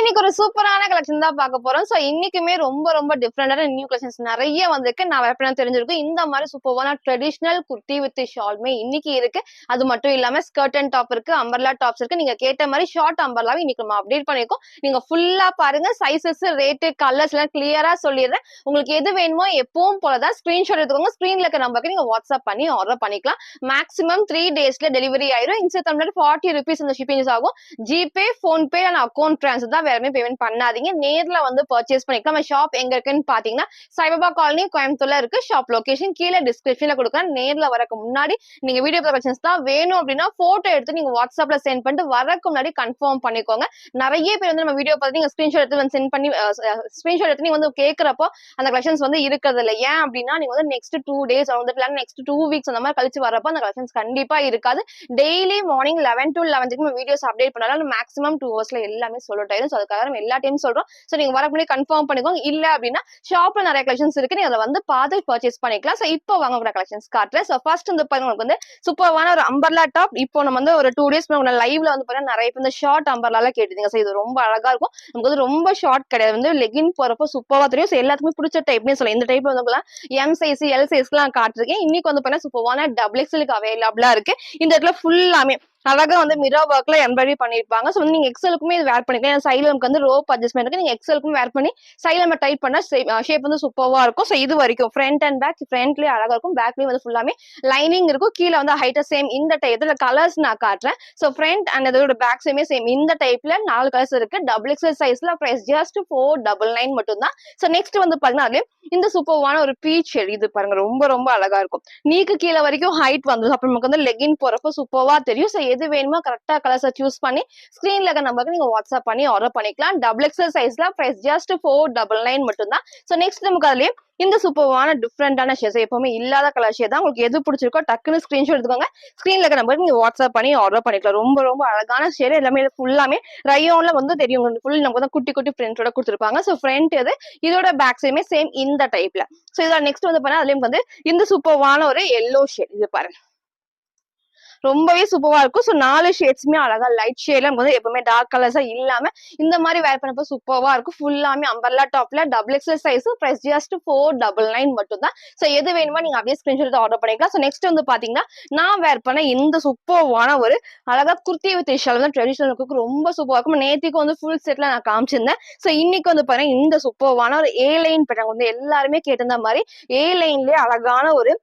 இன்னைக்கு ஒரு சூப்பரான கலெக்ஷன் தான் பார்க்க போறோம். சோ இன்னைக்குமே ரொம்ப ரொம்ப டிஃபரெண்டான நியூ கலெக்ஷன்ஸ் நிறைய வந்திருக்கு. நான் வேப்பனா தெரிஞ்சிருக்கும். இந்த மாதிரி சூப்பரான ட்ரெடிஷனல் குர்த்தி வித் ஷால்மே இன்னைக்கு இருக்கு. அது மட்டும் இல்லாம ஸ்கர்ட் அண்ட் டாப் இருக்கு, அம்பர்லா டாப்ஸ் இருக்கு. நீங்க கேட்ட மாதிரி ஷார்ட் அம்பர்லாவை இன்னைக்கு நம்ம அப்டேட் பண்ணிருக்கோம். நீங்க ஃபுல்லா பாருங்க. சைசஸ், ரேட், கலர்ஸ் எல்லாம் கிளியரா சொல்லிடுறேன். உங்களுக்கு எது வேணுமோ எப்பவும் போலதான் ஸ்கிரீன்ஷாட் எடுத்துக்கோங்க. ஸ்கிரீன்ல இருக்க நம்பருக்கு நீங்க வாட்ஸ்அப் பண்ணி ஆர்டர் பண்ணிக்கலாம். மேக்ஸிமம் 3 டேஸ்ல டெலிவரி ஆயிரும். இன்ஸ்டா 40 rupees இந்த ஷிப்பிங் ஆகும். GPay, PhonePe and account transfer தான், வேற பேமெண்ட் பண்ணாதீங்க. நேர்ல வந்து பர்ச்சேஸ் பண்ணிக்கலாம். ஷாப் எங்க இருக்குன்னு பாத்தீங்கன்னா சாய்பாபா காலனி கோயம்புத்தூர்ல இருக்கு. ஷாப் லொகேஷன் கீழே டிஸ்கிரிப்ஷன்ல கொடுக்குறேன். நேர்ல வரக்கு முன்னாடி நீங்க வீடியோ கலெக்ஷன்ஸ் தான் வேணும் அப்படின்னா போட்டோ எடுத்து நீங்க வாட்ஸ்அப்ல சென்ட் பண்ணிட்டு வரக்கு முன்னாடி கன்ஃபார்ம் பண்ணிக்கோங்க. நிறைய பேர் வந்து நம்ம வீடியோ பார்த்து நீங்க ஸ்கிரீன்ஷாட் எடுத்து சென்ட் பண்ணி ஸ்கிரீன்ஷாட் எடுத்து நீங்க வந்து கேட்கறப்போ அந்த கலெக்ஷன்ஸ் வந்து இருக்கிறது இல்லை. ஏன் அப்படின்னா நீங்க வந்து நெக்ஸ்ட் 2 days வந்து நெக்ஸ்ட் 2 weeks அந்த மாதிரி கழிச்சு வரப்போ அந்த கலெக்ஷன்ஸ் கண்டிப்பா இருக்காது. Daily morning 11 to 11 videos update பண்ணாலும் மேக்ஸிமம் 2 hours எல்லாமே சொல்லிட்டு ஆயிரும். சோ அதுக்காக நம்ம எல்லா டைம் சொல்றோம். சோ நீங்க வரக்கு முன்னாடி கன்ஃபார்ம் பண்ணிக்கோங்க. இல்ல அப்படின்னா ஷாப்ல நிறைய கலெக்ஷன்ஸ் இருக்கு. நீங்க அதை வந்து பார்த்து பர்ச்சேஸ் பண்ணிக்கலாம். சோ இப்போ வாங்க கலெக்ஷன்ஸ் காட்டுறேன். சோ ஃபர்ஸ்ட் வந்து பாருங்க, உங்களுக்கு வந்து சூப்பரான ஒரு அம்பர்லா டாப். இப்போ நம்ம வந்து ஒரு 2 days லைவ்ல வந்து பாருங்க நிறைய பேர் இந்த ஷார்ட் அம்பர்லால கேட்டுருந்தீங்க. சோ இது ரொம்ப அழகா இருக்கும். நமக்கு வந்து ரொம்ப ஷார்ட் கிடையாது, வந்து லெகின் போறப்போ சூப்பரா தெரியும். சோ எல்லாத்துக்குமே பிடிச்ச டைப்னே சொல்லலாம். இந்த டைப்ல வந்து எம் சைஸ், எல் சைஸ்லாம் காட்டிருக்கேன். இன்னைக்கு வந்து பாத்தீங்கன்னா சூப்பரான டபுள் எக்ஸ்எலுக்கு அவைலபிளா இருக்கு. இந்த இடத்துல ஃபுல்லாமே அழகா வந்து மிரர் ஒர்க்ல எம்ப்ராய்டரி பண்ணிருப்பாங்க. சோ வந்து நீங்க எக்ஸலுக்குமே இது வேர் பண்ணிக்கலாம். சைடுல நமக்கு வந்து ரோப் அட்ஜஸ்ட்மெண்ட் இருக்கு. நீங்க எக்ஸலுக்கும் வேர் பண்ணி சைடுல நம்ம டைப் பண்ணா ஷேப் வந்து சூப்பரா இருக்கும். சோ இது வரைக்கும் ஃப்ரண்ட் அண்ட் பேக், ஃப்ரண்ட்லயே அழகா இருக்கும், பேக்லயும் வந்து ஃபுல்லாமே லைனிங் இருக்கும். கீழே வந்து ஹைட்டா சேம் இந்த டைப்ல கலர்ஸ் நான் காட்டுறேன். சோ ஃப்ரண்ட் அண்ட் அதோட பேக் சைடுமே சேம் இந்த டைப்ல 4 கலர்ஸ் இருக்கு. டபுள் எக்ஸ்எல் சைஸ்ல பிரைஸ் ஜஸ்ட் 499 மட்டும் தான். சோ நெக்ஸ்ட் வந்து பாருங்க, அதுல இந்த சூப்பரான ஒரு பீச் ஷேட். இது பாருங்க ரொம்ப ரொம்ப அழகா இருக்கும். நீக்கு கீழே வரைக்கும் ஹைட் வந்து அப்புறம் நமக்கு வந்து லெகின் போறப்போ சூப்பரா தெரியும். சோ எது வேணுமோ கரெக்டா கலர்ஸை சூஸ் பண்ணி ஸ்கிரீன்ல இருக்க நம்பருக்கு நீங்க வாட்ஸ்அப் பண்ணி ஆர்டர் பண்ணிக்கலாம். டபுள் எக்ஸ்எல் சைஸ்ல பிரைஸ் ஜஸ்ட் 499 மட்டும் தான். சோ நெக்ஸ்ட் நமக்கு அதுலயே இந்த சூப்பரான டிஃப்ரெண்டான ஷேட்ஸ், எப்பவுமே இல்லாத கலர் ஷேட் தான். உங்களுக்கு எது பிடிச்சிருக்கோ டக்குன்னு ஸ்கிரீன்ஷாட் எடுத்துக்கோங்க. ஸ்கிரீன்ல இருக்க நம்பருக்கு நீங்க வாட்ஸ்அப் பண்ணி ஆர்டர் பண்ணிக்கலாம். ரொம்ப ரொம்ப அழகான ஷேட். எல்லாமே ஃபுல்லாமே ரயோன்ல வந்து தெரியும். ஃபுல் நமக்கு வந்து குட்டி குட்டி பிரிண்டோட கொடுத்துருப்பாங்க. சோ ஃப்ரண்ட் இது, இதோட பேக் சைடுமே சேம் இந்த டைப்ல. சோ இதோட நெக்ஸ்ட் வந்து பாருங்க, அதுலயும் வந்து இந்த சூப்பரான ஒரு எல்லோ ஷேட். இது பாருங்க ரொம்பவே சூப்பரா இருக்கும். சோ 4 ஷேட்ஸ்மே அழகா லைட் ஷேட்ல வந்து எப்பவுமே டார்க் கலர்ஸா இல்லாம இந்த மாதிரி வேர் பண்ணப்போ சூப்பரா இருக்கும். ஃபுல்லாமே அம்பர்லா டாப்ல double XL size, price just 499 மட்டும் தான். சோ எது வேணுமோ நீங்க அப்படியே ஸ்கிரீன்ஷாட் ஆர்டர் பண்ணிக்கலாம். சோ நெக்ஸ்ட் வந்து பாத்தீங்கன்னா நான் வேர் பண்ண இந்த சூப்பரான ஒரு அழகா குர்த்தி வித் ஷால் வந்து ட்ரெடிஷனல் லுக்கு ரொம்ப சூப்பரா இருக்கும். நேத்திக்கு வந்து ஃபுல் செட்ல நான் காமிச்சிருந்தேன். சோ இன்னைக்கு வந்து பாருங்க இந்த சூப்பரான ஒரு ஏ லைன் பேட்டர்ன் வந்து எல்லாருமே கேட்டிருந்த மாதிரி ஏ லைன்லயே அழகான ஒரு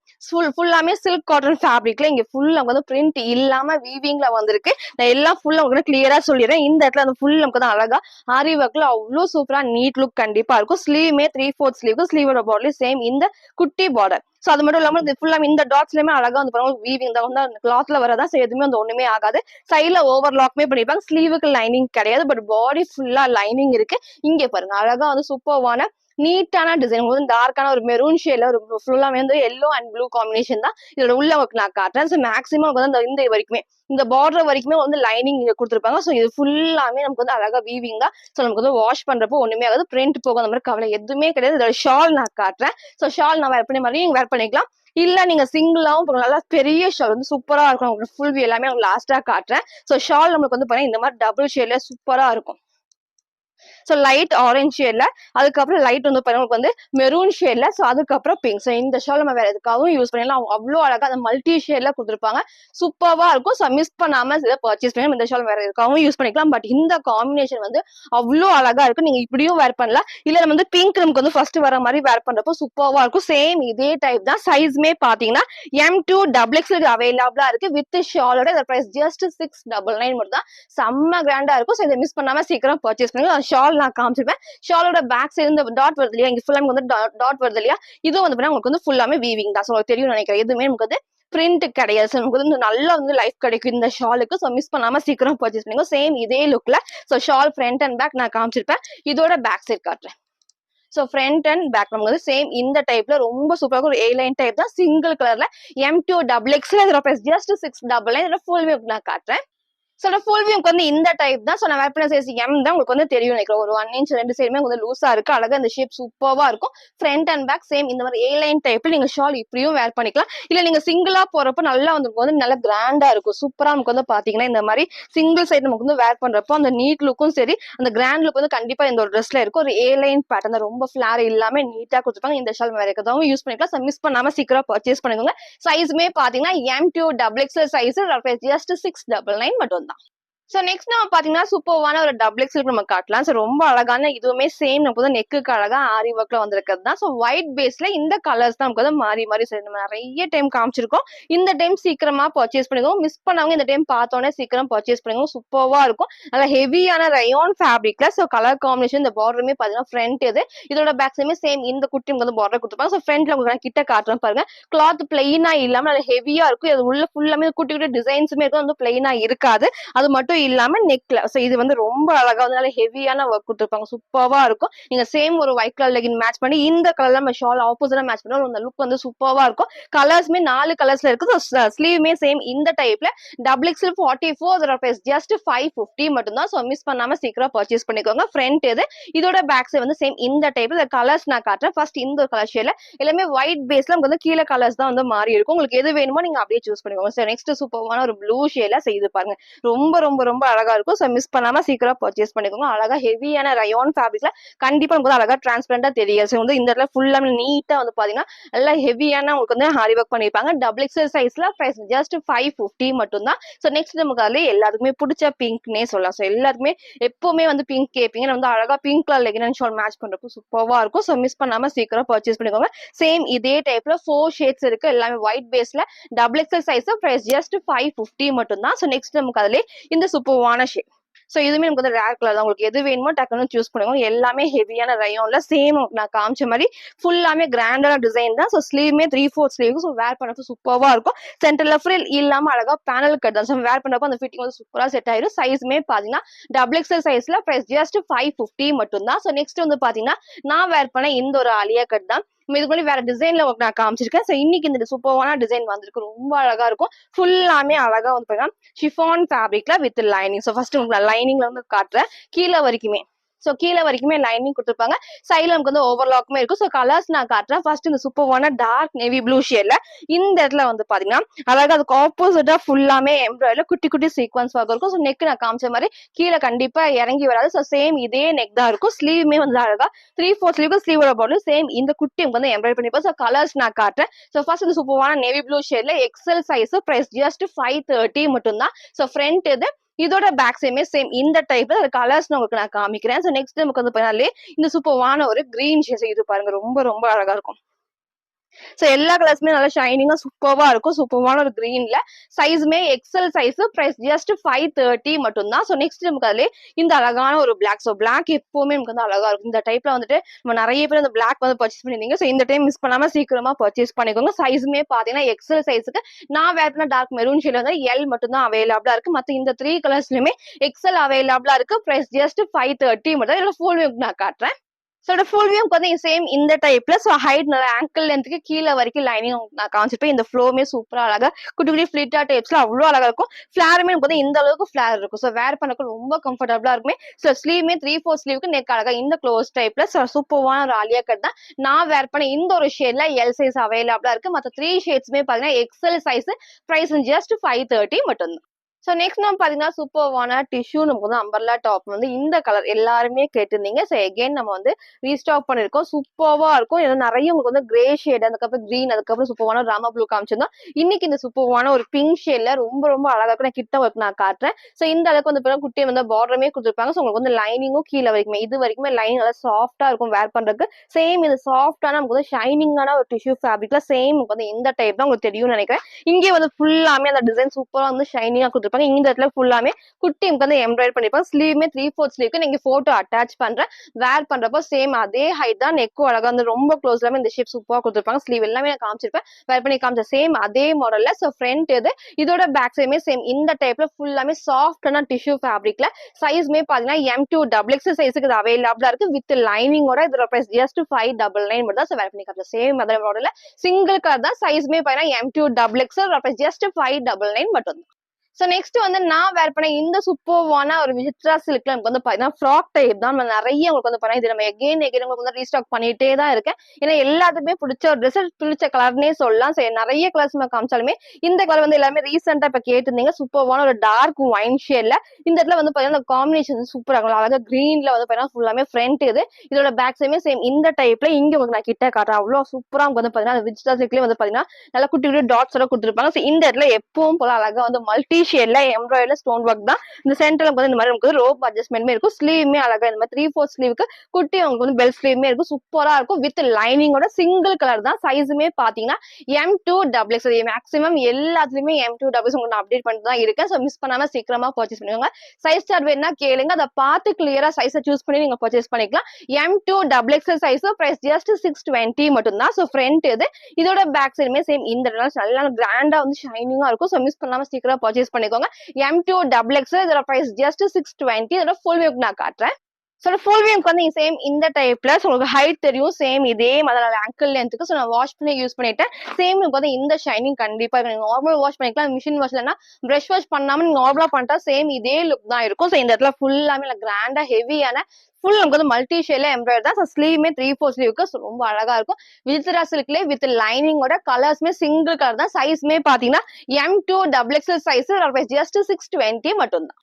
ஃபுல்லாமே சில்க் காட்டன் ஃபேப்ரிக்ல இங்க ஃபுல் நமக்கு வந்து பிரிண்ட் இல்லாம வீவிங்ல வந்திருக்கு. நான் எல்லாம் ஃபுல்லா உங்களுக்கு கிளியரா சொல்லிடுறேன். இந்த இடத்துல அந்த ஃபுல் நமக்கு தான் அழகா ஆரி ஒர்க்ல அவ்வளவு சூப்பரா நீட் லுக் கண்டிப்பா இருக்கும். ஸ்லீவ்மே 3/4 ஸ்லீவ், ஸ்லீவோட பார்டர்லயும் சேம் இந்த குட்டி பார்டர். சோ அது மட்டும் இல்லாம இது ஃபுல்லா இந்த டாட்ஸ்லயுமே அழகா வந்து பாருங்க வீவிங் தான் வந்து கிளாத்ல வரதா. சோ எதுவுமே வந்து ஒண்ணுமே ஆகாது. சைட்ல ஓவர்லாக்மே பண்ணிருப்பாங்க. ஸ்லீவுக்கு லைனிங் கிடையாது, பட் பாடி ஃபுல்லா லைனிங் இருக்கு. இங்க பாருங்க அழகா வந்து சூப்பர்வான நீட்டான டிசைன், வந்து டார்க்கான ஒரு மெரூன் ஷேட்ல ஒரு ஃபுல்லாமே வந்து எல்லோ அண்ட் ப்ளூ காம்பினேஷன் தான். இதோட உள்ள நான் காட்டுறேன். சோ மேக்ஸிமம் வந்து இந்த வரைக்குமே இந்த பார்டர் வரைக்குமே வந்து லைனிங் கொடுத்துருப்பாங்க. சோ இது ஃபுல்லாமே நமக்கு வந்து அழகா வீவிங் தான். சோ நமக்கு வந்து வாஷ் பண்றப்போ ஒண்ணுமே ஆகாது, பிரிண்ட் போக அந்த மாதிரி கவலை எதுவுமே கிடையாது. இதோட ஷால் நான் காட்டுறேன். சோ ஷால் நான் வேர் பண்ணி மாதிரி நீங்க வேர் பண்ணிக்கலாம். இல்ல நீங்க சிங்கிளாவும் நல்லா பெரிய ஷால் வந்து சூப்பரா இருக்கும். உங்களுக்கு ஃபுல் வியூ எல்லாமே உங்களுக்கு லாஸ்டா காட்டுறேன். சோ ஷால் நமக்கு வந்து பாருங்க இந்த மாதிரி டபுள் ஷேட்ல சூப்பரா இருக்கும். சோ லைட் ஆரஞ்சு ஷேட்ல, அதுக்கப்புறம் லைட் வந்து பாருங்க வந்து மெரூன் ஷேட்ல, சோ அதுக்கப்புறம் பிங்க். சோ இந்த ஷால் நம்ம வேற எதுக்காகவும் யூஸ் பண்ணலாம். அவ்வளவு அழகா அந்த மல்டி ஷேட்ல கொடுத்துருப்பாங்க. சூப்பரா இருக்கும். சோ மிஸ் பண்ணாம இதை பர்ச்சேஸ் பண்ணி இந்த ஷால் வேற எதுக்காகவும் யூஸ் பண்ணிக்கலாம். பட் இந்த காம்பினேஷன் வந்து அவ்வளவு அழகா இருக்கு. நீங்க இப்படியும் வேர் பண்ணலாம். இல்ல நம்ம வந்து பிங்க் நமக்கு வந்து ஃபர்ஸ்ட் வர மாதிரி வேர் பண்றப்போ சூப்பரா இருக்கும். சேம் இதே டைப் தான். சைஸ்மே பாத்தீங்கன்னா M2 டபுள் எக்ஸ்எல் அவைலபிளா இருக்கு. வித் ஷாலோட இந்த பிரைஸ் ஜஸ்ட் 699 மட்டும் தான். செம்ம கிராண்டா இருக்கும். சோ இதை மிஸ் பண்ணாம சீக்கிரம் பர்ச்சேஸ் பண்ணுங்க. ஷால் நான் காமிச்சிருப்பேன். ஷாலோட பேக் சைடு இந்த டாட் வருது இல்லையா, இங்க ஃபுல்லா வந்து டாட் வருது இல்லையா, இதுவும் வந்து உங்களுக்கு வந்து ஃபுல்லாமே வீவிங் தான். சோ தெரியும் நினைக்கிறேன். எதுவுமே நமக்கு வந்து பிரிண்ட் கிடையாது. சோ நமக்கு வந்து நல்லா வந்து லைஃப் கிடைக்கும் இந்த ஷாலுக்கு. சோ மிஸ் பண்ணாம சீக்கிரம் பர்ச்சேஸ் பண்ணுங்க. சேம் இதே லுக்ல. So shawl front and back நான் காமிச்சிருப்பேன். இதோட பேக் சைடு காட்டுறேன். சோ ஃப்ரண்ட் அண்ட் பேக் நமக்கு வந்து சேம் இந்த டைப்ல ரொம்ப சூப்பராக ஒரு ஏ லைன் டைப் தான், சிங்கிள் கலர்ல M2 டபுள் எக்ஸ்எல். இதோட பிரைஸ் ஜஸ்ட் 699. இதோட ஃபுல் வியூ நான் காட்டுறேன். சோ ஃபுல் வியூ வந்து இந்த டைப் தான். சோ நான் வேர் பண்ண சைஸ் எம் தான். உங்களுக்கு வந்து தெரியும் நினைக்கிறேன். ஒரு 1 இன்ச் 2 சைடுமே வந்து லூஸா இருக்கு. அழகா இந்த ஷேப் சூப்பர்வா இருக்கும். ஃப்ரண்ட் அண்ட் பேக் சேம் இந்த மாதிரி ஏ லைன் டைப்ல நீங்க ஷால் இப்படியும் வேர் பண்ணிக்கலாம். இல்ல நீங்க சிங்கிளா போறப்ப நல்லா வந்து நல்லா கிராண்டா இருக்கும். சூப்பரா நமக்கு வந்து பாத்தீங்கன்னா இந்த மாதிரி சிங்கிள் சைடு நமக்கு வந்து வேர் பண்றப்போ அந்த நீட் லுக்கும் சரி, அந்த கிராண்ட் லுக் வந்து கண்டிப்பா இந்த ஒரு ட்ரெஸ்ல இருக்கும். ஒரு ஏ லைன் பேட்டர்ன் ரொம்ப ஃபிளார் இல்லாம நீட்டா கொடுத்துருப்பாங்க. இந்த ஷால் வேற எதாவது யூஸ் பண்ணிக்கலாம். ஸோ மிஸ் பண்ணாம சீக்கிரம் பர்ச்சேஸ் பண்ணிக்கோங்க. சைஸுமே பாத்தீங்கன்னா M2 XXL சைஸ் ஜஸ்ட் 699 மட்டும் தான். சோ நெக்ஸ்ட் நம்ம பாத்தீங்கன்னா சூப்பர்வான ஒரு டபுள் எக்ஸ்எல் நம்ம காட்டலாம். சோ ரொம்ப அழகான இதுவுமே சேம் நமக்கு வந்து நெக்குக்கு அழகா ஆரி ஒர்க்ல வந்திருக்கிறது தான். சோ ஒயிட் பேஸ்ல இந்த கலர்ஸ் தான் நமக்கு வந்து மாறி மாறி சரி நம்ம நிறைய டைம் காமிச்சிருக்கோம். இந்த டைம் சீக்கிரமா பர்ச்சேஸ் பண்ணிக்கோங்க. மிஸ் பண்ணவங்க இந்த டைம் பார்த்தோன்னே சீக்கிரம் பர்ச்சேஸ் பண்ணிக்கோங்க. சூப்பர்வா இருக்கும். நல்ல ஹெவியான ரயோன் ஃபேப்ரிக்ல சோ கலர் காம்பினேஷன் இந்த பார்டருமே பாத்தீங்கன்னா ஃப்ரண்ட் இதோட பேக் சைடுமே சேம் இந்த குட்டி வந்து பார்டர் கொடுத்துருப்பாங்க. சோ ஃப்ரண்ட்ல உங்களுக்கு கிட்ட காட்டுறேன் பாருங்க. கிளாத் பிளெயினா இல்லாம நல்ல ஹெவியா இருக்கும். அது உள்ள ஃபுல்லாமே குட்டி குட்டி டிசைன்ஸுமே இருக்கும். வந்து பிளெயினா இருக்காது. அது மட்டும் இல்லாம நெக்ல சோ இது வந்து ரொம்ப அழகா வந்து ஹெவியான ஒர்க் கொடுத்துருப்பாங்க. சூப்பர்வா இருக்கும். நீங்க சேம் ஒரு ஒயிட் கலர் லெகின் மேட்ச் பண்ணி இந்த கலர்ல நம்ம ஷால் ஆப்போசிட்டா மேட்ச் பண்ணா அந்த லுக் வந்து சூப்பர்வா இருக்கும். கலர்ஸ்மே 4 கலர்ஸ்ல இருக்கு. ஸ்லீவ்மே சேம் இந்த டைப்ல டபுள் எக்ஸ்எல் 44 அதோட பிரைஸ் ஜஸ்ட் 550 மட்டும் தான். சோ மிஸ் பண்ணாம சீக்கிரம் பர்ச்சேஸ் பண்ணிக்கோங்க. ஃப்ரண்ட் இதோட பேக் சைடு வந்து சேம் இந்த டைப்ல கலர்ஸ் நான் காட்டுறேன். ஃபர்ஸ்ட் இந்த ஒரு கலர் ஷேட்ல எல்லாமே ஒயிட் பேஸ்ல வந்து கீழே கலர்ஸ் தான் வந்து மாறி இருக்கும். உங்களுக்கு எது வேணுமோ நீங்க அப்படியே சூஸ் பண்ணிக்கோங்க. சோ நெக்ஸ்ட் சூப்பர்வான ஒரு ப்ளூ ஷேட்ல செய்து பாருங்க. ரொம்ப ரொம்ப ரொம்ப அழகா இருக்கும். சோ மிஸ் பண்ணாம சீக்கிரம் பர்ச்சேஸ் பண்ணிக்கோங்க. அழகா ஹெவியான ரயோன் ஃபேப்ரிக்ல கண்டிப்பா உங்களுக்கு அழகா டிரான்ஸ்பரண்டா தெரியும். சோ வந்து இந்த இடத்துல ஃபுல்லா நீட்டா வந்து பாத்தீங்கன்னா நல்லா ஹெவியான உங்களுக்கு வந்து ஹாரி ஒர்க் பண்ணிருப்பாங்க. டபுள் எக்ஸ்எல் சைஸ்ல பிரைஸ் ஜஸ்ட் 550 மட்டும் தான். சோ நெக்ஸ்ட் நமக்கு அதுல எல்லாத்துக்குமே பிடிச்ச பிங்க்னே சொல்லலாம். சோ எல்லாருக்குமே எப்பவுமே வந்து பிங்க் கேட்பீங்க. வந்து அழகா pink colour leggings and shawl match பண்றப்போ சூப்பர்வா இருக்கும். சோ மிஸ் பண்ணாம சீக்கிரம் பர்ச்சேஸ் பண்ணிக்கோங்க. சேம் இதே டைப்ல 4 ஷேட்ஸ் இருக்கு. எல்லாமே ஒயிட் பேஸ்ல double XL size price just 550 மட்டும் தான். சோ நெக்ஸ்ட் நமக்கு அதுல இந்த சூப்பர்வான ஷேட். சோ இதுவுமே நமக்கு வந்து ரேர் கலர் தான். உங்களுக்கு எது வேணுமோ டக்குன்னு சூஸ் பண்ணுங்க. எல்லாமே ஹெவியான ரயோன்ல சேம் நான் காமிச்ச மாதிரி ஃபுல்லாமே கிராண்டான டிசைன் தான். சோ ஸ்லீவ்மே 3/4 ஸ்லீவ். சோ வேர் பண்ணப்போ சூப்பர்வா இருக்கும். சென்டர்ல ஃப்ரில் இல்லாம அழகா பேனல் கட் தான். சோ வேர் பண்ணப்போ அந்த ஃபிட்டிங் வந்து சூப்பரா செட் ஆயிடும். சைஸ்மே பாத்தீங்கன்னா டபுள் எக்ஸ்எல் சைஸ்ல பிரைஸ் ஜஸ்ட் 550 மட்டும் தான். சோ நெக்ஸ்ட் வந்து பாத்தீங்கன்னா நான் வேர் பண்ண இந்த ஒரு ஆலியா கட் தான். இதுக்கு முன்னாடி வேற டிசைன்ல நான் காமிச்சிருக்கேன். சோ இன்னைக்கு இந்த சூப்பர்வான டிசைன் வந்திருக்கு. ரொம்ப அழகா இருக்கும். ஃபுல்லாமே அழகா வந்து பாத்தீங்கன்னா ஷிஃபான் ஃபேப்ரிக்ல வித் லைனிங். சோ ஃபர்ஸ்ட் உங்களுக்கு லைனிங்ல வந்து காட்டுறேன். கீழே வரைக்குமே சோ கீழே வரைக்குமே லைனிங் கொடுத்துருப்பாங்க. சைட்ல நமக்கு வந்து ஓவர்லாக்குமே இருக்கும். சோ கலர்ஸ் நான் காட்டுறேன். ஃபர்ஸ்ட் இந்த சூப்பர்வான டார்க் நேவி ப்ளூ ஷேட்ல இந்த இடத்துல வந்து பாத்தீங்கன்னா அழகா அதுக்கு ஆப்போசிட்டா ஃபுல்லாமே எம்ப்ராய்டரில குட்டி குட்டி சீக்வன்ஸ் ஒர்க் இருக்கும். சோ நெக் நான் காமிச்ச மாதிரி கீழே கண்டிப்பா இறங்கி வராது. சோ சேம் இதே நெக் தான் இருக்கும். ஸ்லீவ்மே வந்து அழகா 3/4 ஸ்லீவ் ஸ்லீவோட பாட்டும் சேம் இந்த குட்டி வந்து எம்ப்ராய்டரி பண்ணிப்போம். சோ கலர்ஸ் நான் காட்டுறேன். சோ ஃபர்ஸ்ட் இந்த சூப்பர்வான நேவி ப்ளூ ஷேட்ல எக்ஸல் சைஸ் பிரைஸ் ஜஸ்ட் 530 மட்டும் தான். சோ ஃப்ரண்ட் இதோட பேக் சைடுமே சேம் இந்த டைப்ல கலர்ஸ் உங்களுக்கு நான் காமிக்கிறேன். சோ நெக்ஸ்ட் நமக்கு வந்து பாத்தீங்கன்னா இந்த சூப்பர்வான ஒரு கிரீன் ஷேட். இது பாருங்க ரொம்ப ரொம்ப அழகா இருக்கும். சோ எல்லா கலர்ஸ்மே நல்லா ஷைனிங்கா சூப்பர்வா இருக்கும். சூப்பர்வான ஒரு கிரீன்ல சைஸ்மே எக்ஸல் சைஸ் பிரைஸ் ஜஸ்ட் 530 மட்டும் தான். சோ நெக்ஸ்ட் நமக்கு அதுல இந்த அழகான ஒரு பிளாக். சோ பிளாக் எப்பவுமே நமக்கு வந்து அழகா இருக்கும். இந்த டைப்ல வந்துட்டு நம்ம நிறைய பேர் அந்த பிளாக் வந்து பர்ச்சேஸ் பண்ணிருந்தீங்க. சோ இந்த டைம் மிஸ் பண்ணாம சீக்கிரமா பர்ச்சேஸ் பண்ணிக்கோங்க. சைஸ்மே பாத்தீங்கன்னா எக்ஸல் சைஸ்க்கு நான் வேர் பண்ண டார்க் மெரூன் ஷேட்ல வந்து எல் மட்டும் தான் அவைலபிளா இருக்கு. மத்த இந்த 3 கலர்ஸ்லயுமே எக்ஸல் அவைலபிளா இருக்கு. பிரைஸ் ஜஸ்ட் 530 மட்டும். இதோட ஃபுல் வியூ நான் காட்டுறேன். சோ ஃபுல் வியூ பாத்தீங்க சேம் இந்த டைப்ல சோ ஹைட் நல்லா ஆங்கிள் லென்த்க்கு கீழ வரைக்கும் லைனிங் நான் காமிச்சிருப்பேன். இந்த ஃப்ளோமே சூப்பரா அழகா குட்டி குட்டி ஃபிளிட்டா டைப்ஸ்ல அவ்வளவு அழகா இருக்கும். ஃபிளாருமே பாத்தீங்கன்னா இந்த அளவுக்கு ஃபிளார் இருக்கும். சோ வேர் பண்ணக்கு ரொம்ப கம்ஃபர்டபுளா இருக்குமே. சோ ஸ்லீவ்மே 3/4 ஸ்லீவ்க்கு நெக் அழகா இந்த க்ளோஸ் டைப்ல சூப்பர்வான ஒரு ஆலியா கட் தான். நான் வேர் பண்ண இந்த ஒரு ஷேட்ல எல் சைஸ் அவைலபிளா இருக்கு. மத்த 3 ஷேட்ஸ்மே பாத்தீங்கன்னா எக்ஸல் சைஸ் பிரைஸ் ஜஸ்ட் 530 மட்டும் தான். சோ நெக்ஸ்ட் நம்ம பாத்தீங்கன்னா சூப்பர்வான டிஷ்யூ நமக்கு வந்து அம்பர்லா டாப் வந்து இந்த கலர் எல்லாருமே கேட்டிருந்தீங்க. சோ எகைன் நம்ம வந்து ரீஸ்டாக் பண்ணிருக்கோம். சூப்பர்வா இருக்கும். இது நிறைய உங்களுக்கு வந்து கிரே ஷேட் அதுக்கப்புறம் கிரீன் அதுக்கப்புறம் சூப்பர்வான ராமா ப்ளூ காமிச்சிருந்தோம். இன்னைக்கு இந்த சூப்பர்வான ஒரு பிங்க் ஷேட்ல ரொம்ப ரொம்ப அழகா இருக்கும். நான் கிட்ட ஒர்க் நான் காட்டுறேன். சோ இந்த அளவுக்கு வந்து குட்டி வந்து பார்டருமே கொடுத்துருப்பாங்க. சோ உங்களுக்கு வந்து லைனிங்கும் கீழே வரைக்குமே இது வரைக்குமே லைனிங் நல்லா சாஃப்டா இருக்கும் வேர் பண்றதுக்கு. சேம் இது சாஃப்டான நமக்கு வந்து ஷைனிங்கான ஒரு டிஷ்யூ ஃபேப்ரிக்ல சேம் வந்து இந்த டைப் தான் உங்களுக்கு தெரியும்னு நினைக்கிறேன். இங்கே வந்து ஃபுல்லாமே அந்த டிசைன் சூப்பரா வந்து ஷைனிங்கா கொடுத்துருப்பாங்க. இந்த இடத்துல ஃபுல்லாமே குட்டி வந்து எம்ப்ராய்டரி பண்ணிருப்பாங்க. ஸ்லீவ்மே 3/4 ஸ்லீவ்க்கு நீங்க போட்டோ அட்டாச் பண்றேன். வேர் பண்றப்போ சேம் அதே ஹைட் தான். நெக்கும் அழகா வந்து ரொம்ப க்ளோஸ்லாமே இந்த ஷேப் சூப்பரா கொடுத்துருப்பாங்க. ஸ்லீவ் எல்லாமே நான் காமிச்சிருப்பேன். வேர் பண்ணி காமிச்ச சேம் அதே மாடல்ல. சோ ஃப்ரண்ட் இதோட பேக் சைடுமே சேம் இந்த டைப்ல ஃபுல்லாமே சாஃப்டான டிஷ்யூ ஃபேப்ரிக்ல சைஸ்மே பாத்தீங்கன்னா M2 XXL சைஸ்க்கு இது அவைலபிளா இருக்கு வித் லைனிங்கோட. இதோட பிரைஸ் ஜஸ்ட் 599 மட்டும் தான். சோ வேர் பண்ணி காமிச்ச சேம் அதே மாடல்ல சிங்கிள் கலர் தான். சைஸ்மே பாத்தீங்கன்னா M2 XXL ஜஸ்ட் 599 மட்டும் தான். சோ நெக்ஸ்ட் வந்து நான் வேர் பண்ண இந்த சூப்பர்வான ஒரு விசித்ரா சில்க்ல நமக்கு வந்து பாத்தீங்கன்னா ஃப்ராக் டைப் தான் நிறைய உங்களுக்கு வந்து பாத்தீங்கன்னா இது நம்ம எகைன் உங்களுக்கு வந்து ரீஸ்டாக் பண்ணிட்டே தான் இருக்கேன். ஏன்னா எல்லாத்துக்குமே பிடிச்ச ஒரு ட்ரெஸ் பிடிச்ச கலர்னே சொல்லலாம். சோ நிறைய கலர்ஸ் நம்ம காமிச்சாலுமே இந்த கலர் வந்து எல்லாமே ரீசெண்டா இப்ப கேட்டிருந்தீங்க. சூப்பர்வான ஒரு டார்க் ஒயின் ஷேட்ல இந்த இடத்துல வந்து பாத்தீங்கன்னா காம்பினேஷன் சூப்பரா இருக்கும். அழகா கிரீன்ல வந்து பாத்தீங்கன்னா ஃபுல்லாமே ஃப்ரண்ட் இது. இதோட பேக் சைடுமே சேம் இந்த டைப்ல இங்க உங்களுக்கு நான் கிட்ட காட்டுறேன். அவ்வளவு சூப்பரா வந்து பாத்தீங்கன்னா விசித்ரா சில்க்லயே வந்து பாத்தீங்கன்னா நல்லா குட்டி குட்டி டாட்ஸ் எல்லாம் கொடுத்துருப்பாங்க. சோ இந்த இடத்துல எப்பவும் போல அழகா வந்து மல்டி ஷேட்ல எம்ப்ராய்டரி ஸ்டோன் ஒர்க் தான். இந்த சென்டர்ல வந்து இந்த மாதிரி நமக்கு ரோப் அட்ஜஸ்ட்மெண்ட்மே இருக்கும். ஸ்லீவுமே அழகா இந்த மாதிரி 3/4 ஸ்லீவுக்கு குட்டி உங்களுக்கு வந்து பெல் ஸ்லீவுமே இருக்கும். சூப்பரா இருக்கும். வித் லைனிங்கோட சிங்கிள் கலர் தான். சைஸுமே பாத்தீங்கன்னா M2XX மேக்ஸிமம் எல்லாத்துலயுமே M2XX உங்களுக்கு நான் அப்டேட் பண்ணிட்டு தான் இருக்கேன். சோ மிஸ் பண்ணாம சீக்கிரமா பர்ச்சேஸ் பண்ணிக்கோங்க. சைஸ் சார்ட் வேணா கேளுங்க. அதை பார்த்து கிளியரா சைஸை சூஸ் பண்ணி நீங்க பர்ச்சேஸ் பண்ணிக்கலாம். M2XX சைஸ் பிரைஸ் ஜஸ்ட் 620 மட்டும் தான். சோ ஃப்ரண்ட் இது. இதோட பேக் சைடுமே சேம் இந்த நல்லா கிராண்டா வந்து ஷைனிங்கா இருக்கும். சோ மிஸ் பண்ணாம சீக்கிரம் பர்ச்சேஸ் பண்ணிக்கோங்க. M2XX இதோட பிரைஸ் ஜஸ்ட் 620. இதோட ஃபுல் வியூ நான் காட்டுறேன். சோ ஃபுல் வியூக்கு வந்து சேம் இந்த டைப்ல உங்களுக்கு ஹைட் தெரியும். சேம் இதே மாதிரி ஆங்கிள் லென்த்துக்கு. சோ நான் வாஷ் பண்ணி யூஸ் பண்ணிட்டேன். சேம் வந்து இந்த ஷைனிங் கண்டிப்பா நீங்க நார்மல் வாஷ் பண்ணிக்கலாம். மிஷின் வாஷ்லன்னா பிரஷ் வாஷ் பண்ணாம நீங்க நார்மலா பண்ணிட்டா சேம் இதே லுக் தான் இருக்கும். சோ இந்த இடத்துல ஃபுல்லாமே கிராண்டா ஹெவியான ஃபுல் நமக்கு வந்து மல்டி ஷேட்ல எம்ப்ராய்டரி தான். ஸ்லீவ்மே 3/4 ஸ்லீவுக்கு ரொம்ப அழகா இருக்கும். விசித்ரா சில்க்லயே வித் லைனிங்கோட கலர்ஸ்மே சிங்கிள் கலர் தான். சைஸ்மே பாத்தீங்கன்னா M2XX சைஸ் ஜஸ்ட் 620 மட்டும் தான்.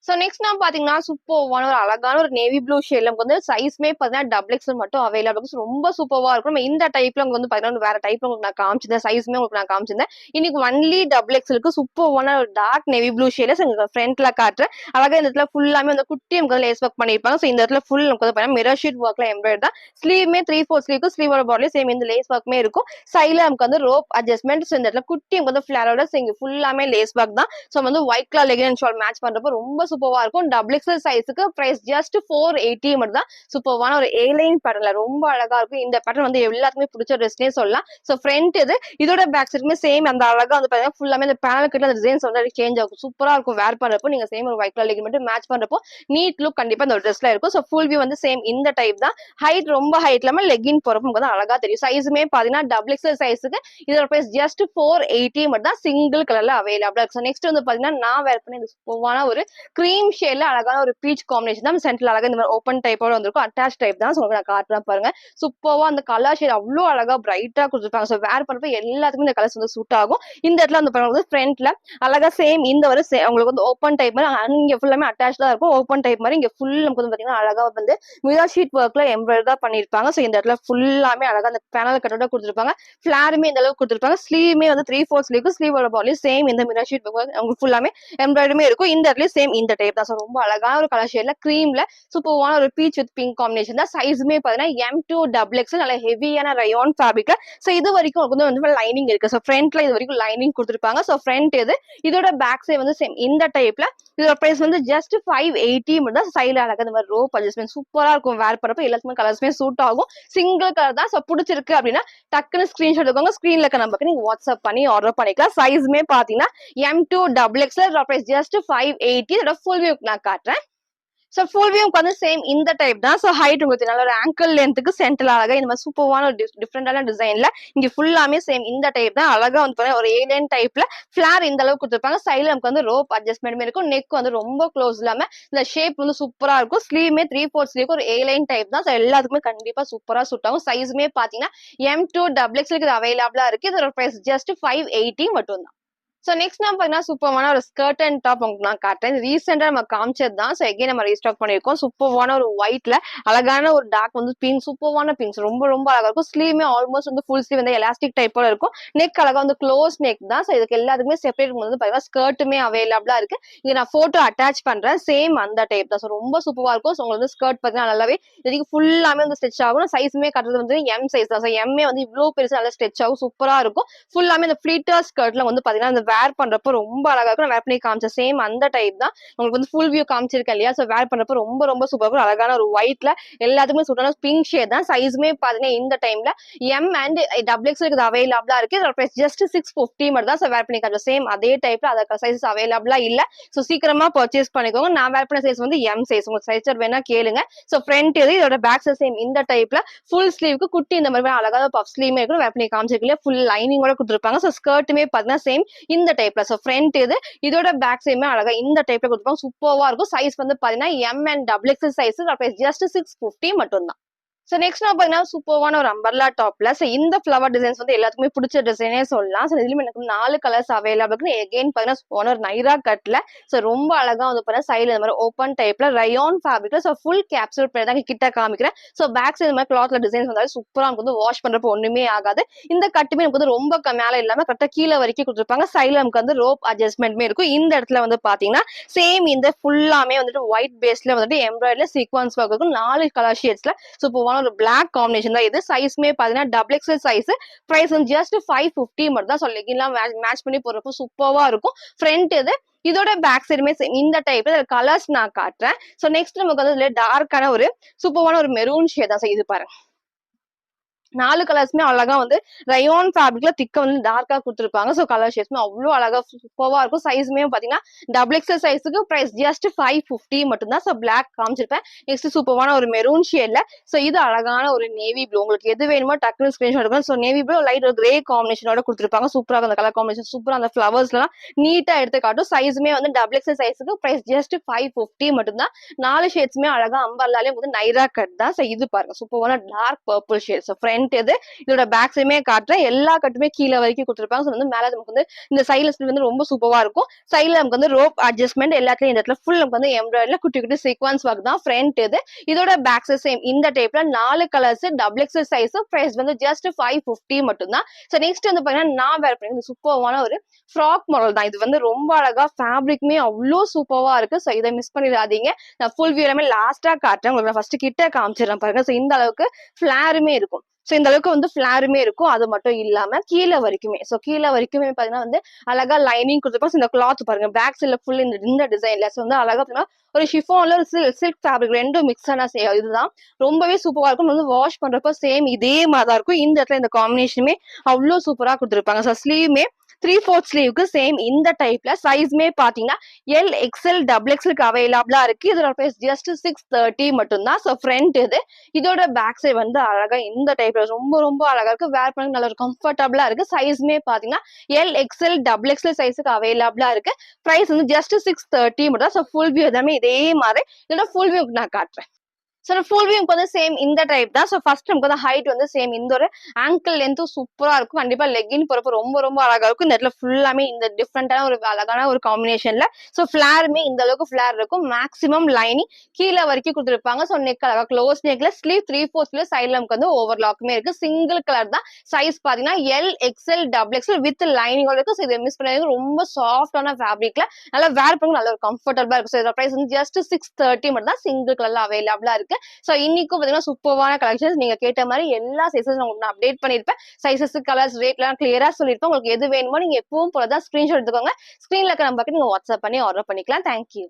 சோ நெக்ஸ்ட் நான் பாத்தீங்கன்னா சூப்பர்வான ஒரு அழகான ஒரு நேவி ப்ளூ ஷேட்ல நமக்கு வந்து சைஸ்மே பாத்தீங்கன்னா XX மட்டும் அவைலபிள் இருக்கும். ரொம்ப சூப்பர்வா இருக்கும். நம்ம இந்த டைப்ல உங்களுக்கு வந்து பாத்தீங்கன்னா வேற டைப்ல உங்களுக்கு நான் காமிச்சிருந்தேன். சைஸ்மே உங்களுக்கு நான் காமிச்சிருந்தேன். இன்னைக்கு ஒன்லி XX இருக்கு. சூப்பர்வான ஒரு டார்க் நேவி ப்ளூ ஷேட்ல உங்களுக்கு ஃப்ரண்ட்ல காட்டுறேன். அழகா இந்த இடத்துல ஃபுல்லாமே வந்து குட்டி நமக்கு லேஸ் ஒர்க் பண்ணிருப்பாங்க. சோ இந்த இடத்துல ஃபுல் நமக்கு வந்து பாத்தீங்கன்னா மிரர் ஷீட் ஒர்க்ல எம்ப்ராய்டரி தான். ஸ்லீவ்மே 3/4 ஸ்லீவ்க்கு ஸ்லீவோட பாடிலே சேம் இந்த லேஸ் ஒர்க்மே இருக்கும். சைடுல நமக்கு வந்து ரோப் அட்ஜஸ்ட்மெண்ட். சோ இந்த இடத்துல குட்டி நமக்கு வந்து ஃபிளாரோட இங்க ஃபுல்லாமே லேஸ் ஒர்க் தான். சோ வந்து white colour leggings and shawl match பண்றப்போ ரொம்ப சூப்பரா இருக்கும். XXL சைஸுக்கு பிரைஸ் ஜஸ்ட் 480 மட்டும் தான். சூப்பர்வான ஒரு ஏ லைன் பேட்டர்ன்ல ரொம்ப அழகா இருக்கும். இந்த பேட்டர்ன் வந்து எல்லாத்துக்குமே பிடிச்ச ட்ரெஸ்னே சொல்லலாம். சோ ஃப்ரண்ட் இது. இதோட பேக் சைடுமே சேம் அந்த அழகா வந்து பாத்தீங்கன்னா ஃபுல்லாமே இந்த பேனல் கிட்ட அந்த டிசைன்ஸ் வந்து சேஞ்ச் ஆகும். சூப்பரா இருக்கும் வேர் பண்றப்போ. நீங்க சேம் ஒரு ஒயிட் கலர் லெகின் மட்டும் மேட்ச் பண்றப்போ நீட் லுக் கண்டிப்பா இந்த ட்ரெஸ்ல இருக்கும். சோ ஃபுல் வியூ வந்து சேம் இந்த டைப் தான். ஹைட் ரொம்ப ஹைட் இல்லாம லெகின் போறப்போ வந்து அழகா தெரியும். சைஸுமே பாத்தீங்கன்னா XXL சைஸுக்கு இதோட பிரைஸ் ஜஸ்ட் 480 மட்டும் தான். சிங்கிள் கலர்ல அவைலபிளா இருக்கு. நெக்ஸ்ட் வந்து பாத்தீங்கன்னா நான் வேர் பண்ணி சூப்பர்வான ஒரு கிரீம் ஷேட்ல அழகான ஒரு பீச் காம்பினேஷன் தான். சென்டர்ல அழகா இந்த மாதிரி ஓப்பன் டைப்போட வந்திருக்கும். அட்டாச் டைப் தான். நான் காட்டுறேன் பாருங்க. சூப்பர்வா அந்த கலர் ஷேட் அவ்வளவு அழகா பிரைட்டா கொடுத்துருப்பாங்க. சோ வேர் பண்றப்ப எல்லாத்துக்குமே இந்த கலர்ஸ் வந்து சூட் ஆகும். இந்த இடத்துல வந்து பாருங்க ஃப்ரண்ட்ல அழகா சேம் இந்த ஒரு உங்களுக்கு வந்து ஓப்பன் டைப் மாதிரி இங்க ஃபுல்லாமே அட்டாச் தான் இருக்கும். ஓப்பன் டைப் மாதிரி இங்க ஃபுல் நமக்கு வந்து பாத்தீங்கன்னா அழகா வந்து மிரர் ஷீட் ஒர்க்ல எம்ப்ராய்டரி தான் பண்ணிருப்பாங்க. சோ இந்த இடத்துல ஃபுல்லாமே அழகா அந்த பேனல் கட்டோட கொடுத்துருப்பாங்க. ஃபிளாருமே இந்த அளவுக்கு கொடுத்துருப்பாங்க. ஸ்லீவ்மே வந்து 3/4 ஸ்லீவ்க்கு ஸ்லீவோட பாடியும் சேம் இந்த மிரர் ஷீட் உங்களுக்கு ஃபுல்லாமே எம்ப்ராய்டரியுமே இருக்கும். இந்த இடத்துல சேம் இந்த டைப் தான். ரொம்ப அழகான ஒரு கலர் ஷேட்ல கிரீம்ல சூப்பர்வான ஒரு பீச் வித் பிங்க் காம்பினேஷன் தான். சைஸுமே பாத்தீங்கன்னா M2XX நல்ல ஹெவியான ரயான் ஃபேப்ரிக்ல. சோ இது வரைக்கும் வந்து லைனிங் இருக்கு. சோ ஃப்ரண்ட்ல இது வரைக்கும் லைனிங் கொடுத்துருப்பாங்க. சோ ஃப்ரண்ட் இது. இதோட பேக் சைடு வந்து சேம் இந்த டைப்ல. இதோட பிரைஸ் வந்து ஜஸ்ட் 580 மட்டும் தான். சைடுல அழகா இந்த மாதிரி ரோப் அட்ஜஸ்ட்மெண்ட் சூப்பரா இருக்கும். வேர் பண்றப்ப எல்லாத்துக்குமே கலர்ஸ்மே சூட் ஆகும். சிங்கிள் கலர் தான். சோ பிடிச்சிருக்கு அப்படின்னா டக்குன்னு ஸ்கிரீன்ஷாட் எடுக்கோங்க. ஸ்கிரீன்ல இருக்க நம்பருக்கு நீங்க வாட்ஸ்அப் பண்ணி ஆர்டர் பண்ணிக்கலாம். சைஸுமே பாத்தீங்கன்னா M2XX பிரைஸ் ஜஸ்ட் 580. இதோட ஃபுல் வியூ நான் காட்டுறேன். சோ ஃபுல் வியூக்கு வந்து சேம் இந்த டைப் தான். சோ ஹைட் உங்களுக்கு நல்ல ஒரு ஆங்கிள் லென்த்துக்கு சென்டர்ல அழகா இந்த மாதிரி சூப்பர்வான ஒரு டிஃப்ரெண்டான டிசைன்ல இங்க ஃபுல்லாமே சேம் இந்த டைப் தான். அழகா வந்து ஒரு ஏலியன் டைப்ல ஃபிளார் இந்த அளவுக்கு கொடுத்துருப்பாங்க. சைடுல நமக்கு வந்து ரோப் அட்ஜஸ்ட்மெண்ட் இருக்கும். நெக் வந்து ரொம்ப க்ளோஸ் இல்லாம இந்த ஷேப் வந்து சூப்பரா இருக்கும். ஸ்லீவ்மே 3/4 ஸ்லீவ் ஒரு ஏலைன் டைப் தான். சோ எல்லாத்துக்குமே கண்டிப்பா சூப்பரா சூட் ஆகும். சைஸுமே பாத்தீங்கன்னா M2XX இது அவைலபிளா இருக்கு. இதோட பிரைஸ் ஜஸ்ட் 580 மட்டும் தான். சோ நெக்ஸ்ட் நான் பாத்தீங்கன்னா சூப்பர்வான ஒரு ஸ்கர்ட் அண்ட் டாப் உங்களுக்கு நான் காட்டுறேன். ரீசெண்டா நம்ம காமிச்சது தான். சோ எகைன் நம்ம ரீஸ்டாக் பண்ணிருக்கோம். சூப்பர்வான ஒரு ஒயிட்ல அழகான ஒரு டார்க் வந்து பிங்க் சூப்பர்வான பிங்க் ரொம்ப ரொம்ப அழகா இருக்கும். ஸ்லீவ்மே ஆல்மோஸ்ட் வந்து ஃபுல் ஸ்லீவ் வந்து எலாஸ்டிக் டைப்போட இருக்கும். நெக் அழகா வந்து க்ளோஸ் நெக் தான். சோ இதுக்கு எல்லாத்துக்குமே செப்பரேட் வந்து பாத்தீங்கன்னா ஸ்கர்ட்டுமே அவைலபிளா இருக்கு. இங்க நான் போட்டோ அட்டாச் பண்றேன். சேம் அந்த டைப் தான். சோ ரொம்ப சூப்பரா இருக்கும். சோ உங்களுக்கு வந்து ஸ்கர்ட் பாத்தீங்கன்னா நல்லாவே இதுக்கு ஃபுல்லாமே வந்து ஸ்ட்ரெச் ஆகும். சைஸுமே கட்டுறது வந்து M சைஸ் தான். சோ எம்ஏ வந்து இவ்வளவு பெருசா நல்லா ஸ்ட்ரெச் ஆகும். சூப்பரா இருக்கும். ஃபுல்லாமே இந்த ஃபிளீட்டர் ஸ்கர்ட்ல வந்து பாத்தீங்கன்னா அந்த வேர் பண்றப்போ ரொம்ப அழகா இருக்கும். வேர் பண்ணி காமிச்ச சேம் அந்த டைப் தான். உங்களுக்கு வந்து ஃபுல் வியூ காமிச்சிருக்கேன் இல்லையா? சோ வேர் பண்றப்போ ரொம்ப ரொம்ப சூப்பரா இருக்கும். அழகான ஒரு ஒயிட்ல எல்லாத்துக்குமே சூட்டான பிங்க் ஷேட் தான். சைஸுமே பாத்தீங்கன்னா இந்த டைம்ல M அண்ட் XXL இது அவைலபிளா இருக்கு. இதோட பிரைஸ் ஜஸ்ட் 650 மட்டும் தான். சோ வேர் பண்ணி காமிச்ச சேம் அதே டைப்ல அதற்கு சைஸஸ் அவைலபிளா இல்ல. சோ சீக்கிரமா பர்ச்சேஸ் பண்ணிக்கோங்க. நான் வேர் பண்ண சைஸ் வந்து M சைஸ். உங்களுக்கு சைஸ் சார்ட் வேணா கேளுங்க. சோ ஃப்ரண்ட் இது. இதோட பேக் சைஸ் சேம் இந்த டைப்ல ஃபுல் ஸ்லீவ்க்கு குட்டி இந்த மாதிரி அழகான பஃப் ஸ்லீவ்மே இருக்கும். வேர் பண்ணி காமிச்சிருக்கீங்க. ஃபுல் லைனிங்கோட கொடுத்துருப்பாங்க. சோ ஸ்கர்ட்டுமே பாத்தீங்கன்னா சேம் இந்த இந்த டைப்ல. ஸோ ஃப்ரண்ட் இது, இதோட பேக் சைடுமே அழகா இந்த டைப்ல கொடுத்துருப்பாங்க. சூப்பர்வா இருக்கும். சைஸ் வந்து பாத்தீங்கன்னா M and double XL size. Just 650 மட்டும் தான். ஸோ நெக்ஸ்ட் நான் பார்த்தீங்கன்னா சூப்பர்வான ஒரு அம்பர்லா டாப்ல. ஸோ இந்த ஃப்ளவர் டிசைன்ஸ் வந்து எல்லாத்துக்குமே பிடிச்ச டிசைனே சொல்லலாம். ஸோ இதுலயும் எனக்கு 4 கலர்ஸ் அவைலபிள் இருக்கு. எகைன் பார்த்தீங்கன்னா சூப்பரான ஒரு நைரா கட்ல. ஸோ ரொம்ப அழகா வந்து பார்த்தீங்கன்னா சைடுல இந்த மாதிரி ஓப்பன் டைப்ல ரயான் ஃபேப்ரிக்ல. ஸோ ஃபுல் கேப்சூல் பண்ணி தான் கிட்ட காமிக்கிறேன். ஸோ பேக் சைடு மாதிரி கிளாத்ல டிசைன்ஸ் வந்தாலும் சூப்பரா நமக்கு வந்து வாஷ் பண்றப்போ ஒண்ணுமே ஆகாது. இந்த கட்டுமே நமக்கு வந்து ரொம்ப மேல இல்லாம கரெக்டா கீழே வரைக்கும் கொடுத்துருப்பாங்க. சைடுல நமக்கு வந்து ரோப் அட்ஜஸ்ட்மெண்ட்மே இருக்கும். இந்த இடத்துல வந்து பாத்தீங்கன்னா சேம் இந்த ஃபுல்லாமே வந்துட்டு ஒயிட் பேஸ்ல வந்துட்டு எம்ப்ராய்டரி சீக்வன்ஸ் ஒர்க் இருக்கும். 4 கலர் ஷேட்ஸ்ல சூப்பரான ஒரு பிளாக் காம்பினேஷன் தான் இது. சைஸ்மே பாத்தீங்கன்னா டபுள் எக்ஸல் சைஸ். பிரைஸ் வந்து ஜஸ்ட் 550 மட்டும் தான். ஸோ லெகின்லாம் மேட்ச் பண்ணி போறப்போ சூப்பர்வா இருக்கும். ஃப்ரண்ட் இது, இதோட பேக் சைடுமே இந்த டைப்ல கலர்ஸ் நான் காட்டுறேன். ஸோ நெக்ஸ்ட் நமக்கு வந்து டார்க்கான ஒரு சூப்பரான ஒரு மெரூன் ஷேட் தான். இது பாருங்க, 4 கலர்ஸ்மே அழகா வந்து ரயான் ஃபேப்ரிக்ல திக்கா வந்து டார்க்கா கொடுத்துருப்பாங்க. ஸோ கலர் ஷேட்ஸ்மே அவ்வளோ அழகா சூப்பர்வா இருக்கும். சைஸ்மே பாத்தீங்கன்னா டபுள் எக்ஸல் சைஸுக்கு பிரைஸ் ஜஸ்ட் 550 மட்டும் தான். ஸோ பிளாக் காமிச்சிருப்பேன். நெக்ஸ்ட் சூப்பரான ஒரு மெரூன் ஷேட்ல. ஸோ இது அழகான ஒரு நேவி ப்ளூ. உங்களுக்கு எது வேணுமோ டக்குனு ஸ்கிரீன்ஷாட் எடுக்கலாம். ஸோ நேவி ப்ளூ லைட் ஒரு கிரே காம்பினேஷனோட கொடுத்துருப்பாங்க. சூப்பரா அந்த கலர் காம்பினேஷன் சூப்பரா அந்த ஃபிளவர்ஸ்லாம் நீட்டா எடுத்து காட்டும். சைஸ்மே வந்து டபுள் எக்ஸல் சைஸுக்கு பிரைஸ் ஜஸ்ட் 550 மட்டும் தான். 4 ஷேட்ஸ்மே அழகா அம்பர்லாலே வந்து நைரா கட் தான். ஸோ இது பாருங்க சூப்பரான dark purple shade. So front இது, இதோட பேக் சைடுமே காட்டுறேன். எல்லா கட்டுமே கீழே வரைக்கும் கொடுத்துருப்பாங்க. ஸோ வந்து மேல நமக்கு வந்து இந்த சைடுல வந்து ரொம்ப சூப்பரா இருக்கும். சைடுல நமக்கு வந்து ரோப் அட்ஜஸ்ட்மெண்ட் எல்லாத்துலயும் இந்த இடத்துல ஃபுல் நமக்கு வந்து எம்ப்ராய்டரில குட்டி குட்டி சீக்வன்ஸ் ஒர்க் தான். ஃப்ரண்ட் இது, இதோட பேக் சைடு சேம் இந்த டைப்ல 4 colours double XL size. Price வந்து ஜஸ்ட் 550 மட்டும் தான். ஸோ நெக்ஸ்ட் வந்து பாத்தீங்கன்னா நான் வேர் பண்ணி சூப்பரான ஒரு ஃப்ராக் மாடல் தான். இது வந்து ரொம்ப அழகா ஃபேப்ரிக்மே அவ்வளோ சூப்பரா இருக்கு. ஸோ இதை மிஸ் பண்ணிடாதீங்க. நான் ஃபுல் வியூ எல்லாமே லாஸ்டா காட்டுறேன். உங்களுக்கு நான் ஃபர்ஸ்ட் கிட்ட காமிச்சிடறேன் பாருங்க. ஸோ இந்த அளவுக்கு ஃபிளாருமே இருக்கும். ஸோ இந்த அளவுக்கு வந்து ஃபிளாருமே இருக்கும். அது மட்டும் இல்லாம கீழே வரைக்குமே, ஸோ கீழே வரைக்குமே பாத்தீங்கன்னா வந்து அழகா லைனிங் கொடுத்துருப்போம். இந்த கிளாத் பாருங்க, பேக் சைட்ல ஃபுல் இந்த டிசைன்ல. ஸோ வந்து அழகா பாத்தீங்கன்னா ஒரு ஷிஃபான்ல ஒரு சில்க் ஃபேப்ரிக் ரெண்டும் மிக்ஸ் ஆனா இதுதான் ரொம்பவே சூப்பரா இருக்கும். வந்து வாஷ் பண்றப்போ சேம் இதே மாதிரி தான் இருக்கும். இந்த இடத்துல இந்த காம்பினேஷனுமே அவ்வளோ சூப்பரா கொடுத்துருப்பாங்க. ஸோ ஸ்லீவ்மே 3/4 ஸ்லீவுக்கு சேம் இந்த டைப்ல. சைஸ்மே பாத்தீங்கன்னா எல் எக்ஸ்எல் டபுள் எக்ஸ்எலுக்கு அவைலபிளா இருக்கு. இதோட பிரைஸ் ஜஸ்ட் 630 மட்டும் தான். ஸோ ஃப்ரண்ட் இது, இதோட பேக் சைடு வந்து அழகா இந்த டைப்ல ரொம்ப ரொம்ப அழகா இருக்கு. வேர் பண்ண நல்ல ஒரு கம்ஃபர்டபுளா இருக்கு. சைஸ்மே பாத்தீங்கன்னா எல் எக்ஸ்எல் டபுள் எக்ஸ்எல் சைஸுக்கு அவைலபிளா இருக்கு. பிரைஸ் வந்து ஜஸ்ட் 630 மட்டும் தான். ஸோ ஃபுல் வியூ எல்லாமே இதே மாதிரி. இதோட ஃபுல் வியூ நான் காட்டுறேன். ஸோ ஃபுல் வியூ வந்து சேம் இந்த டைப் தான். ஸோ ஃபர்ஸ்ட் நமக்கு வந்து ஹைட் வந்து சேம் இந்த ஒரு ஆங்கிள் லென்த்தும் சூப்பரா இருக்கும். கண்டிப்பா லெகின் போறப்ப ரொம்ப ரொம்ப அழகா இருக்கும். இந்த இடத்துல ஃபுல்லாமே இந்த டிஃப்ரெண்டான ஒரு அழகான ஒரு காம்பினேஷன்ல. ஸோ ஃபிளாருமே இந்த அளவுக்கு ஃபிளார் இருக்கும். மேக்ஸிமம் லைனிங் கீழே வரைக்கும் கொடுத்துருப்பாங்க. ஸோ நெக் அழகா க்ளோஸ் நெக்ல ஸ்லீவ் 3/4 சைட்ல நமக்கு வந்து ஓவர்லாக்குமே இருக்கு. சிங்கிள் கலர் தான். சைஸ் பாத்தீங்கன்னா L XL double XL with lining இருக்கு. ஸோ இதை மிஸ் பண்ணாதீங்க. ரொம்ப சாஃப்டான ஃபேப்ரிக்ல நல்லா வேர் பண்ண நல்ல ஒரு கம்ஃபர்டபுளா இருக்கும். ஸோ இதோட பிரைஸ் வந்து ஜஸ்ட் 630 மட்டும் தான். சிங்கிள் கலர்ல அவைலபிளா இருக்கு. சோ இன்னைக்கும் பாத்தீங்கன்னா சூப்பரான கலெக்ஷன்ஸ். நீங்க கேட்ட மாதிரி எல்லா சைஸஸ் உங்களுக்கு நான் அப்டேட் பண்ணிருப்பேன். சைஸஸ், கலர்ஸ், ரேட் எல்லாம் கிளியரா சொல்லிருப்பேன். உங்களுக்கு எது வேணுமோ நீங்க எப்பவும் போலதான் ஸ்கிரீன்ஷாட் எடுத்துக்கோங்க. ஸ்கிரீன்ல இருக்க நம்பருக்கு நீங்க வாட்ஸ்அப் பண்ணி ஆர்டர் பண்ணிக்கலாம். தேங்க்யூ.